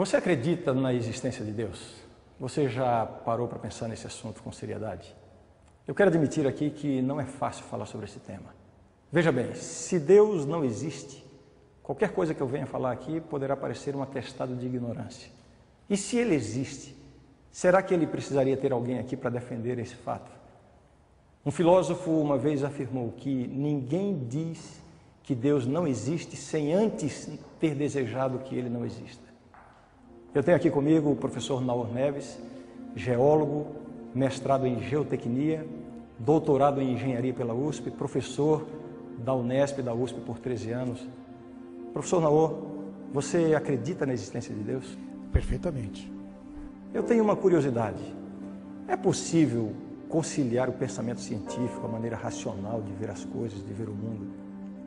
Você acredita na existência de Deus? Você já parou para pensar nesse assunto com seriedade? Eu quero admitir aqui que não é fácil falar sobre esse tema. Veja bem, se Deus não existe, qualquer coisa que eu venha falar aqui poderá parecer um atestado de ignorância. E se Ele existe, será que Ele precisaria ter alguém aqui para defender esse fato? Um filósofo uma vez afirmou que ninguém diz que Deus não existe sem antes ter desejado que Ele não exista. Eu tenho aqui comigo o professor Naor Neves, geólogo, mestrado em geotecnia, doutorado em engenharia pela USP, professor da Unesp e da USP por 13 anos. Professor Naor, você acredita na existência de Deus? Perfeitamente. Eu tenho uma curiosidade. É possível conciliar o pensamento científico, a maneira racional de ver as coisas, de ver o mundo,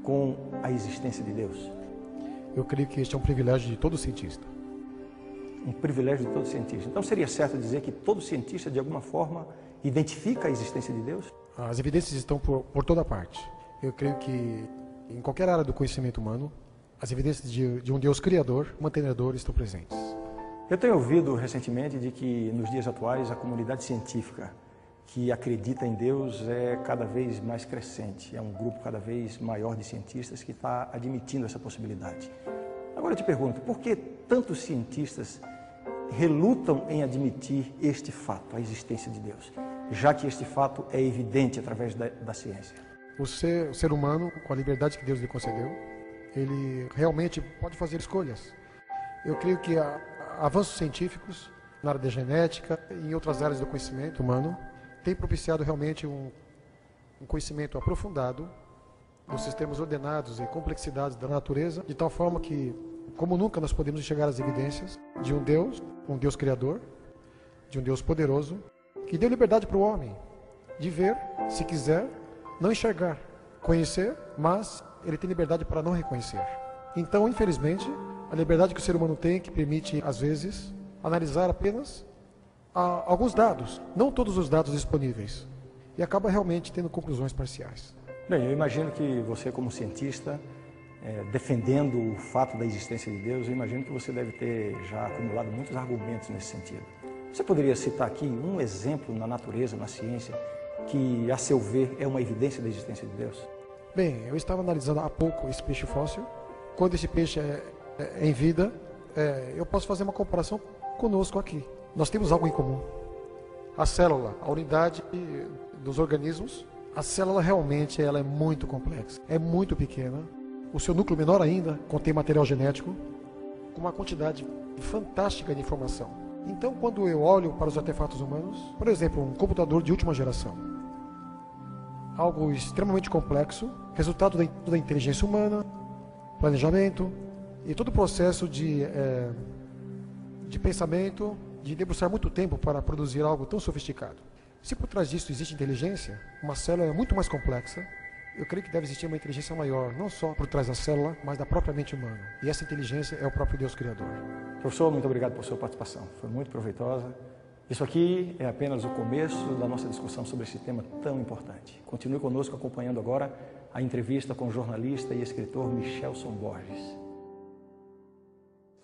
com a existência de Deus? Eu creio que este é um privilégio de todo cientista. Um privilégio de todo cientista. Então seria certo dizer que todo cientista, de alguma forma, identifica a existência de Deus? As evidências estão por toda parte. Eu creio que em qualquer área do conhecimento humano, as evidências de um Deus criador, mantenedor, estão presentes. Eu tenho ouvido recentemente de que nos dias atuais a comunidade científica que acredita em Deus é cada vez mais crescente. É um grupo cada vez maior de cientistas que está admitindo essa possibilidade. Agora eu te pergunto, por que tantos cientistas relutam em admitir este fato, a existência de Deus, já que este fato é evidente através da ciência? O ser humano, com a liberdade que Deus lhe concedeu, ele realmente pode fazer escolhas. Eu creio que avanços científicos na área da genética e em outras áreas do conhecimento humano têm propiciado realmente um conhecimento aprofundado dos sistemas ordenados e complexidades da natureza, de tal forma que, como nunca, nós podemos enxergar as evidências de um Deus criador, de um Deus poderoso, que deu liberdade para o homem de ver, se quiser, não enxergar, conhecer, mas ele tem liberdade para não reconhecer. Então, infelizmente, a liberdade que o ser humano tem, que permite, às vezes, analisar apenas alguns dados, não todos os dados disponíveis, e acaba realmente tendo conclusões parciais. Bem, eu imagino que você, como cientista, defendendo o fato da existência de Deus, eu imagino que você deve ter já acumulado muitos argumentos nesse sentido. Você poderia citar aqui um exemplo na natureza, na ciência, que, a seu ver, é uma evidência da existência de Deus? Bem, eu estava analisando há pouco esse peixe fóssil. Quando esse peixe é em vida, eu posso fazer uma comparação conosco aqui. Nós temos algo em comum. A célula, a unidade dos organismos, a célula realmente ela é muito complexa, é muito pequena. O seu núcleo menor ainda contém material genético com uma quantidade fantástica de informação. Então, quando eu olho para os artefatos humanos, por exemplo, um computador de última geração, algo extremamente complexo, resultado da inteligência humana, planejamento e todo o processo de pensamento, de debruçar muito tempo para produzir algo tão sofisticado. Se por trás disso existe inteligência, uma célula é muito mais complexa, eu creio que deve existir uma inteligência maior, não só por trás da célula, mas da própria mente humana. E essa inteligência é o próprio Deus Criador. Professor, muito obrigado por sua participação. Foi muito proveitosa. Isso aqui é apenas o começo da nossa discussão sobre esse tema tão importante. Continue conosco acompanhando agora a entrevista com o jornalista e escritor Michelson Borges.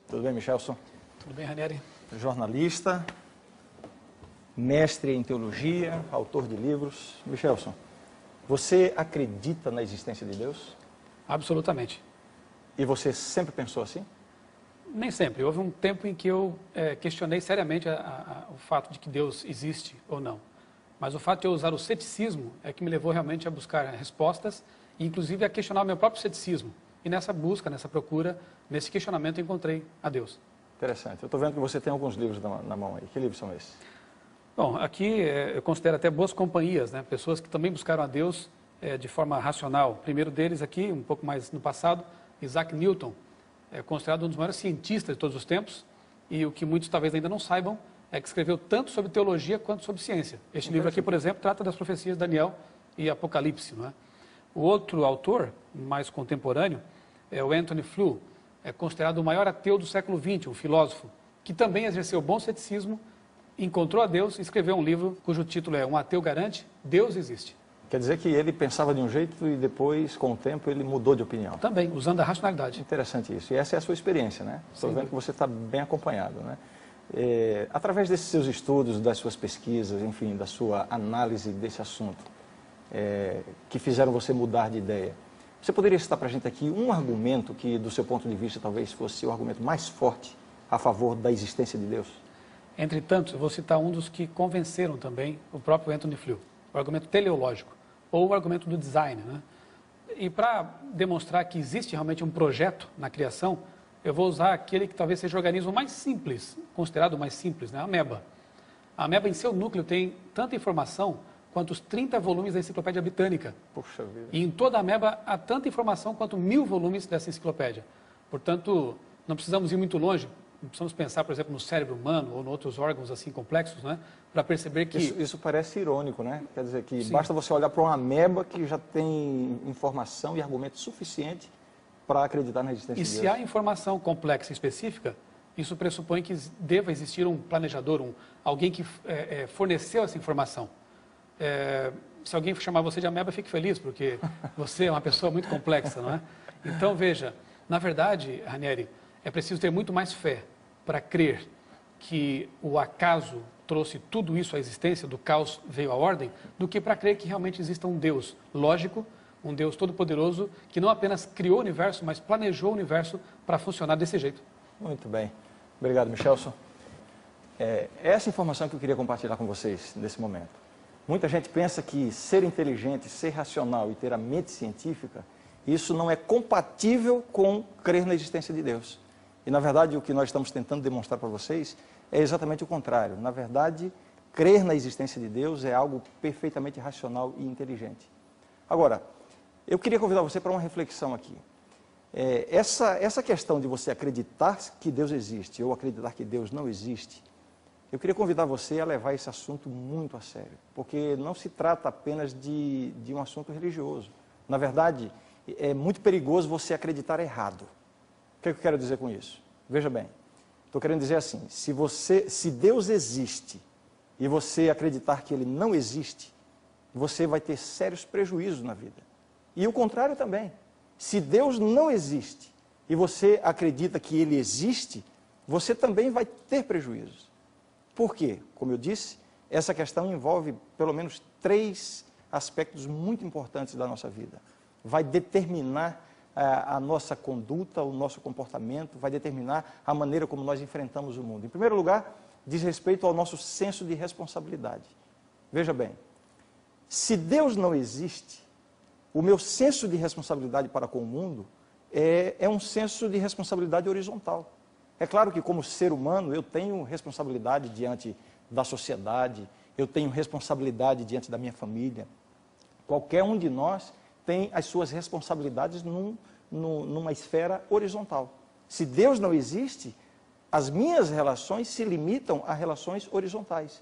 Tudo bem, Michelson? Tudo bem, Ranieri? Jornalista, mestre em teologia, autor de livros. Michelson, você acredita na existência de Deus? Absolutamente. E você sempre pensou assim? Nem sempre. Houve um tempo em que eu questionei seriamente o fato de que Deus existe ou não. Mas o fato de eu usar o ceticismo é que me levou realmente a buscar respostas e inclusive a questionar o meu próprio ceticismo. E nessa busca, nessa procura, nesse questionamento eu encontrei a Deus. Interessante. Eu estou vendo que você tem alguns livros na mão aí. Que livros são esses? Bom, aqui eu considero até boas companhias, né? Pessoas que também buscaram a Deus de forma racional. O primeiro deles aqui, um pouco mais no passado, Isaac Newton, é considerado um dos maiores cientistas de todos os tempos, e o que muitos talvez ainda não saibam é que escreveu tanto sobre teologia quanto sobre ciência. Este livro aqui, por exemplo, trata das profecias de Daniel e Apocalipse, não é? O outro autor, mais contemporâneo, é o Anthony Flew, é considerado o maior ateu do século XX, um filósofo, que também exerceu bom ceticismo, encontrou a Deus e escreveu um livro cujo título é Um Ateu Garante, Deus Existe. Quer dizer que ele pensava de um jeito e depois, com o tempo, ele mudou de opinião. Também, usando a racionalidade. Interessante isso. E essa é a sua experiência, né? Estou vendo que você está bem acompanhado, né? Através desses seus estudos, das suas pesquisas, enfim, da sua análise desse assunto, que fizeram você mudar de ideia, você poderia citar para a gente aqui um argumento que, do seu ponto de vista, talvez fosse o argumento mais forte a favor da existência de Deus? Entretanto, eu vou citar um dos que convenceram também o próprio Anthony Flew, o argumento teleológico, ou o argumento do design, né? E para demonstrar que existe realmente um projeto na criação, eu vou usar aquele que talvez seja o organismo mais simples, considerado o mais simples, né? A ameba. A ameba em seu núcleo tem tanta informação quanto os 30 volumes da Enciclopédia Britânica. Puxa vida. E em toda a ameba há tanta informação quanto 1000 volumes dessa enciclopédia. Portanto, não precisamos ir muito longe. Não precisamos pensar, por exemplo, no cérebro humano ou em outros órgãos assim complexos, né? Para perceber que... Isso parece irônico, né? Quer dizer que Sim. basta você olhar para uma ameba que já tem informação e argumento suficiente para acreditar na existência E de Deus. se há informação complexa e específica, isso pressupõe que deva existir um planejador, alguém que forneceu essa informação. Se alguém chamar você de ameba, fique feliz, porque você é uma pessoa muito complexa, não é? Então, veja, na verdade, Ranieri, é preciso ter muito mais fé para crer que o acaso trouxe tudo isso à existência, do caos veio à ordem, do que para crer que realmente exista um Deus lógico, um Deus todo-poderoso, que não apenas criou o universo, mas planejou o universo para funcionar desse jeito. Muito bem. Obrigado, Michelson. Essa informação que eu queria compartilhar com vocês nesse momento. Muita gente pensa que ser inteligente, ser racional e ter a mente científica, isso não é compatível com crer na existência de Deus. E, na verdade, o que nós estamos tentando demonstrar para vocês é exatamente o contrário. Na verdade, crer na existência de Deus é algo perfeitamente racional e inteligente. Agora, eu queria convidar você para uma reflexão aqui. Essa questão de você acreditar que Deus existe ou acreditar que Deus não existe, eu queria convidar você a levar esse assunto muito a sério, porque não se trata apenas de um assunto religioso. Na verdade, é muito perigoso você acreditar errado. O que eu quero dizer com isso? Veja bem, estou querendo dizer assim, se Deus existe e você acreditar que Ele não existe, você vai ter sérios prejuízos na vida. E o contrário também. Se Deus não existe e você acredita que Ele existe, você também vai ter prejuízos. Por quê? Como eu disse, essa questão envolve pelo menos 3 aspectos muito importantes da nossa vida. Vai determinar a nossa conduta, o nosso comportamento, vai determinar a maneira como nós enfrentamos o mundo. Em primeiro lugar, diz respeito ao nosso senso de responsabilidade. Veja bem, se Deus não existe, o meu senso de responsabilidade para com o mundo é um senso de responsabilidade horizontal. É claro que, como ser humano, eu tenho responsabilidade diante da sociedade, eu tenho responsabilidade diante da minha família. Qualquer um de nós tem as suas responsabilidades numa esfera horizontal. Se Deus não existe, as minhas relações se limitam a relações horizontais.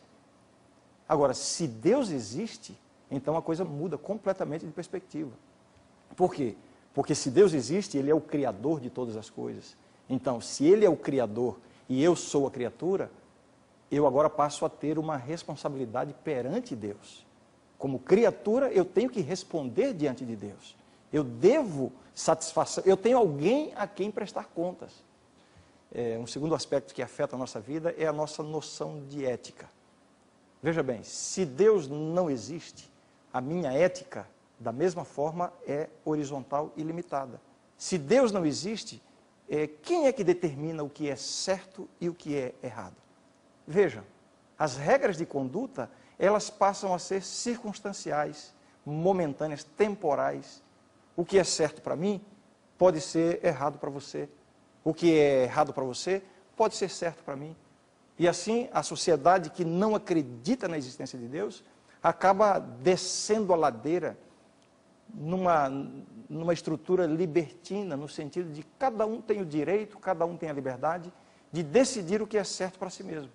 Agora, se Deus existe, então a coisa muda completamente de perspectiva. Por quê? Porque se Deus existe, Ele é o Criador de todas as coisas. Então, se Ele é o Criador e eu sou a criatura, eu agora passo a ter uma responsabilidade perante Deus. Como criatura, eu tenho que responder diante de Deus. Eu devo satisfação, eu tenho alguém a quem prestar contas. Um segundo aspecto que afeta a nossa vida é a nossa noção de ética. Veja bem, se Deus não existe, a minha ética, da mesma forma, é horizontal e limitada. Se Deus não existe, quem é que determina o que é certo e o que é errado? Veja, as regras de conduta, elas passam a ser circunstanciais, momentâneas, temporais. O que é certo para mim pode ser errado para você. O que é errado para você pode ser certo para mim. E assim, a sociedade que não acredita na existência de Deus acaba descendo a ladeira numa estrutura libertina, no sentido de cada um tem o direito, cada um tem a liberdade de decidir o que é certo para si mesmo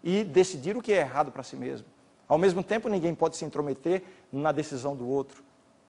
e decidir o que é errado para si mesmo. Ao mesmo tempo, ninguém pode se intrometer na decisão do outro.